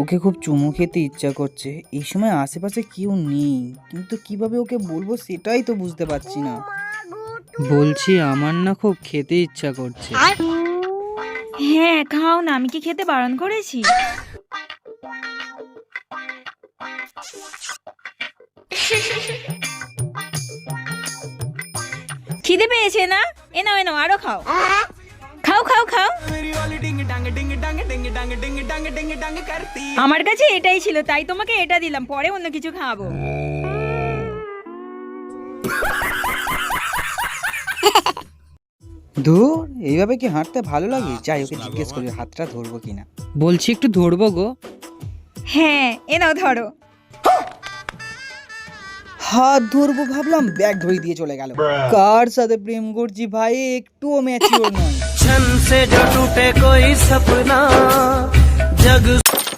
ওকে খুব চুমু খেতে ইচ্ছা করছে। এই সময় আশেপাশে কেউ নেই, কিন্তু কিভাবে ওকে বলবো সেটাই তো বুঝতে পারছি না। বলছি আমার না খুব খেতে ইচ্ছা করছে। হ্যাঁ খাও না, আমি কি খেতে বারণ করেছি? খিদে পেয়েছে না? এ নাও এ নাও, আরো খাও, খাও খাও খাও। আমার কাছে এটাই ছিল তাই তোমাকে এটা দিলাম, পরে অন্য কিছু খাবো। ধুর, এইভাবে কি হাঁটতে ভালো লাগে? যাই, ওকে জিজ্ঞেস করি হাতটা ধরবো কিনা। বলছি একটু ধরবো গো। হ্যাঁ এ নাও ধরো। হাত ধরবো ভাবলাম, ব্যাগ ধরে দিয়ে চলে গেল। কার সাথে প্রেম করছি ভাই, একটুও ম্যাচিওর নয়। छन से जो टूटे कोई सपना जग